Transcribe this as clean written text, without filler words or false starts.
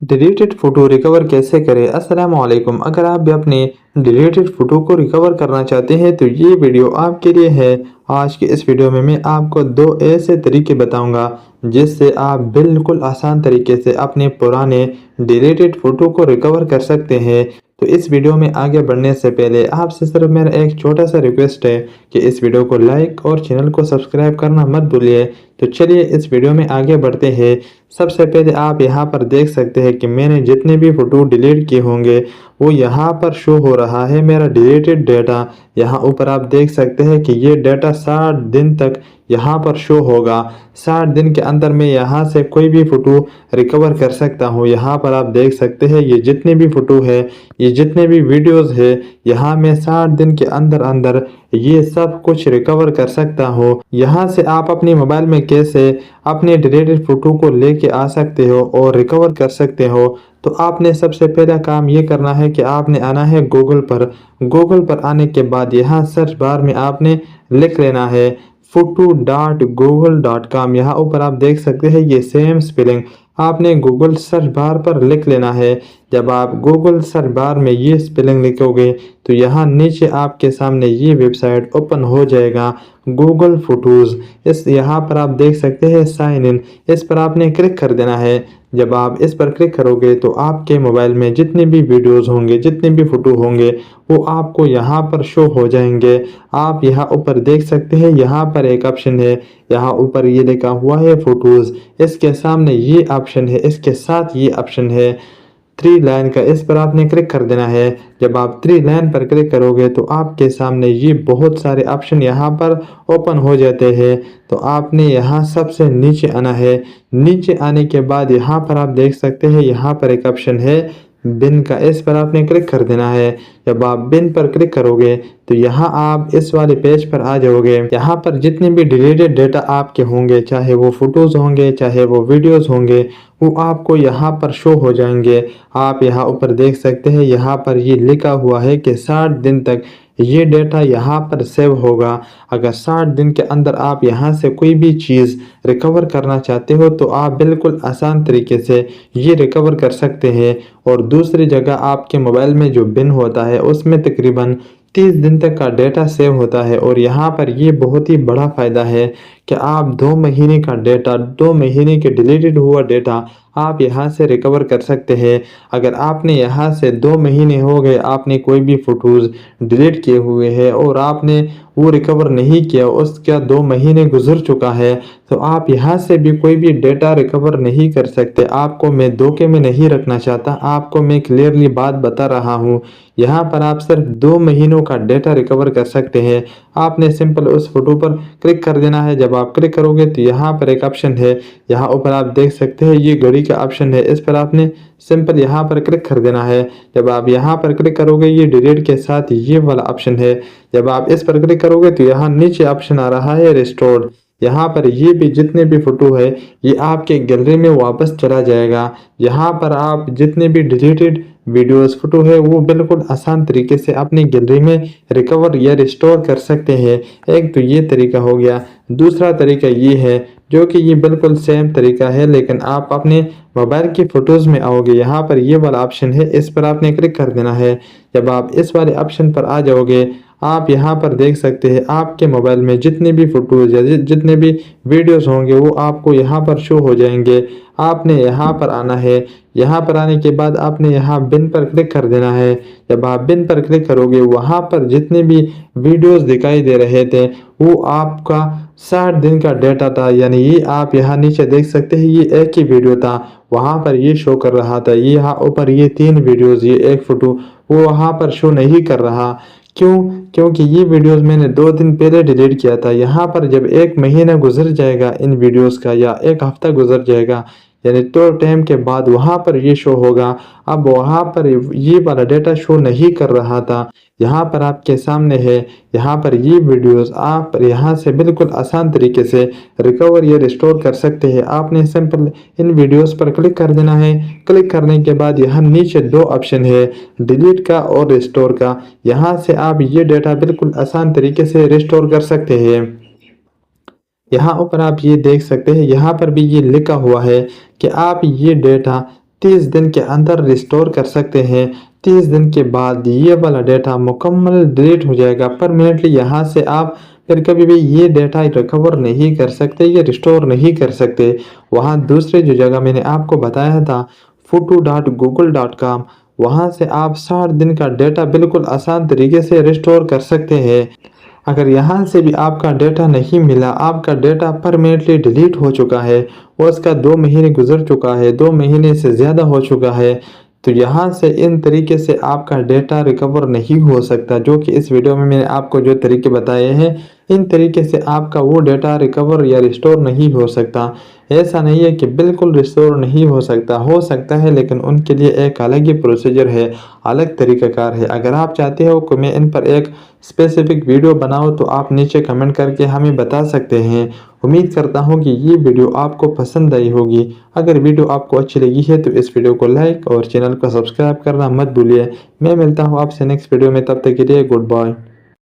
Deleted photo recover कैसे करें? अस्सलाम वालेकुम। अगर आप भी अपने डिलीटेड फ़ोटो को रिकवर करना चाहते हैं तो ये वीडियो आपके लिए है। आज के इस वीडियो में मैं आपको 2 ऐसे तरीके बताऊंगा जिससे आप बिल्कुल आसान तरीके से अपने पुराने डिलीटेड फ़ोटो को रिकवर कर सकते हैं। तो इस वीडियो में आगे बढ़ने से पहले आपसे सिर्फ मेरा एक छोटा सा रिक्वेस्ट है कि इस वीडियो को लाइक और चैनल को सब्सक्राइब करना मत भूलिए। तो चलिए इस वीडियो में आगे बढ़ते हैं। सबसे पहले आप यहाँ पर देख सकते हैं कि मैंने जितने भी फ़ोटो डिलीट किए होंगे वो यहाँ पर शो हो रहा है मेरा डिलीटेड डेटा। यहाँ ऊपर आप देख सकते हैं कि ये डेटा 60 दिन तक यहाँ पर शो होगा। 60 दिन के अंदर मैं यहाँ से कोई भी फ़ोटो रिकवर कर सकता हूँ। यहाँ पर आप देख सकते हैं ये जितने भी फ़ोटो है, ये जितने भी वीडियोज़ है, यहाँ मैं 60 दिन के अंदर अंदर ये सब कुछ रिकवर कर सकता हूँ। यहाँ से आप अपने मोबाइल में कैसे अपने डिलीटेड फ़ोटो को लेके आ सकते हो और रिकवर कर सकते हो। तो आपने सबसे पहला काम ये करना है कि आपने आना है गूगल पर आने के बाद यहाँ सर्च बार में आपने लिख लेना है photo.google.com। यहाँ ऊपर आप देख सकते हैं ये सेम स्पेलिंग आपने गूगल सर्च बार पर लिख लेना है। जब आप गूगल सर्च बार में ये स्पेलिंग लिखोगे तो यहाँ नीचे आपके सामने ये वेबसाइट ओपन हो जाएगा, गूगल फ़ोटोज़। इस यहाँ पर आप देख सकते हैं साइन इन, इस पर आपने क्लिक कर देना है। जब आप इस पर क्लिक करोगे तो आपके मोबाइल में जितने भी वीडियोज़ होंगे, जितने भी फ़ोटो होंगे वो आपको यहाँ पर शो हो जाएंगे। आप यहाँ ऊपर देख सकते हैं, यहाँ पर एक ऑप्शन है, यहाँ ऊपर ये लिखा हुआ है फ़ोटोज़, इसके सामने ये ऑप्शन है, इसके साथ ये ऑप्शन है 3 लाइन का, इस पर आपने क्लिक कर देना है। जब आप 3 लाइन पर क्लिक करोगे तो आपके सामने ये बहुत सारे ऑप्शन यहाँ पर ओपन हो जाते हैं। तो आपने यहाँ सबसे नीचे आना है। नीचे आने के बाद यहाँ पर आप देख सकते हैं, यहाँ पर एक ऑप्शन है बिन का, इस पर आपने क्लिक कर देना है। जब आप बिन पर क्लिक करोगे तो यहाँ आप इस वाले पेज पर आ जाओगे। यहाँ पर जितने भी डिलीटेड डेटा आपके होंगे, चाहे वो फोटोज़ होंगे, चाहे वो वीडियोज़ होंगे, वो आपको यहाँ पर शो हो जाएंगे। आप यहाँ ऊपर देख सकते हैं, यहाँ पर ये लिखा हुआ है कि 60 दिन तक ये डेटा यहाँ पर सेव होगा। अगर 60 दिन के अंदर आप यहाँ से कोई भी चीज़ रिकवर करना चाहते हो तो आप बिल्कुल आसान तरीके से ये रिकवर कर सकते हैं। और दूसरी जगह आपके मोबाइल में जो बिन होता है उसमें तकरीबन 30 दिन तक का डेटा सेव होता है। और यहाँ पर ये बहुत ही बड़ा फ़ायदा है कि आप 2 महीने का डेटा, 2 महीने के डिलीटेड हुआ डेटा आप यहाँ से रिकवर कर सकते हैं। अगर आपने यहाँ से 2 महीने हो गए आपने कोई भी फ़ोटोज़ डिलीट किए हुए हैं और आपने वो रिकवर नहीं किया, उसका 2 महीने गुजर चुका है, तो आप यहाँ से भी कोई भी डेटा रिकवर नहीं कर सकते। आपको मैं धोखे में नहीं रखना चाहता, आपको मैं क्लियरली बात बता रहा हूँ। यहाँ पर आप सिर्फ 2 महीनों का डेटा रिकवर कर सकते हैं। आपने सिंपल उस फोटो पर क्लिक कर देना है। जब आप क्लिक करोगे तो यहाँ पर एक ऑप्शन है, यहाँ ऊपर आप देख सकते हैं ये घड़ी का ऑप्शन है, इस पर आपने सिंपल यहाँ पर क्लिक कर देना है। जब आप यहाँ पर क्लिक करोगे ये डिलीट के साथ ये वाला ऑप्शन है। जब आप इस पर क्लिक करोगे तो यहाँ नीचे ऑप्शन आ रहा है रिस्टोर्ड। यहाँ पर ये भी जितने भी फोटो है ये आपके गैलरी में वापस चला जाएगा। यहाँ पर आप जितने भी डिलीटेड वीडियोस फोटो है वो बिल्कुल आसान तरीके से अपनी गैलरी में रिकवर या रिस्टोर कर सकते हैं। एक तो ये तरीका हो गया। दूसरा तरीका ये है जो कि ये बिल्कुल सेम तरीका है, लेकिन आप अपने मोबाइल की फ़ोटोज़ में आओगे, यहाँ पर ये वाला ऑप्शन है, इस पर आपने क्लिक कर देना है। जब आप इस वाले ऑप्शन पर आ जाओगे आप यहाँ पर देख सकते हैं आपके मोबाइल में जितने भी फ़ोटोज़ या जितने भी वीडियोस होंगे वो आपको यहाँ पर शो हो जाएंगे। आपने यहाँ पर आना है। यहाँ पर आने के बाद आपने यहाँ बिन पर क्लिक कर देना है। जब आप बिन पर क्लिक करोगे वहाँ पर जितने भी वीडियोस दिखाई दे रहे थे वो आपका 60 दिन का डेटा था। यानी ये आप यहाँ नीचे देख सकते हैं ये एक ही वीडियो था, वहाँ पर ये शो कर रहा था। ये यहाँ ऊपर ये 3 वीडियोस, ये एक फ़ोटो वो वहाँ पर शो नहीं कर रहा। क्यों? क्योंकि ये वीडियोस मैंने 2 दिन पहले डिलीट किया था। यहाँ पर जब 1 महीना गुजर जाएगा इन वीडियोस का या 1 हफ्ता गुजर जाएगा, यानी तो टाइम के बाद वहाँ पर ये शो होगा। अब वहाँ पर ये वाला डेटा शो नहीं कर रहा था, यहाँ पर आपके सामने है। यहाँ पर ये वीडियोस आप यहाँ से बिल्कुल आसान तरीके से रिकवर या रिस्टोर कर सकते हैं। आपने सिंपल इन वीडियोस पर क्लिक कर देना है। क्लिक करने के बाद यहाँ नीचे 2 ऑप्शन है, डिलीट का और रिस्टोर का। यहाँ से आप ये डेटा बिल्कुल आसान तरीके से रिस्टोर कर सकते हैं। यहाँ ऊपर आप ये देख सकते हैं, यहाँ पर भी ये लिखा हुआ है कि आप ये डेटा 30 दिन के अंदर रिस्टोर कर सकते हैं। 30 दिन के बाद ये वाला डेटा मुकम्मल डिलीट हो जाएगा परमानेंटली। यहाँ से आप फिर कभी भी ये डेटा रिकवर नहीं कर सकते, ये रिस्टोर नहीं कर सकते। वहाँ दूसरे जो जगह मैंने आपको बताया था photo.google.com, वहाँ से आप 60 दिन का डेटा बिल्कुल आसान तरीके से रिस्टोर कर सकते हैं। अगर यहाँ से भी आपका डेटा नहीं मिला, आपका डेटा परमानेंटली डिलीट हो चुका है और उसका 2 महीने गुजर चुका है, 2 महीने से ज़्यादा हो चुका है, तो यहाँ से इन तरीके से आपका डेटा रिकवर नहीं हो सकता। जो कि इस वीडियो में मैंने आपको जो तरीके बताए हैं, इन तरीके से आपका वो डेटा रिकवर या रिस्टोर नहीं हो सकता। ऐसा नहीं है कि बिल्कुल रिस्टोर नहीं हो सकता है, लेकिन उनके लिए एक अलग ही प्रोसीजर है, अलग तरीक़ाकार है। अगर आप चाहते हो कि मैं इन पर एक स्पेसिफिक वीडियो बनाऊँ तो आप नीचे कमेंट करके हमें बता सकते हैं। उम्मीद करता हूँ कि ये वीडियो आपको पसंद आई होगी। अगर वीडियो आपको अच्छी लगी है तो इस वीडियो को लाइक और चैनल को सब्सक्राइब करना मत भूलिए। मैं मिलता हूँ आपसे नेक्स्ट वीडियो में, तब तक के लिए गुड बाय।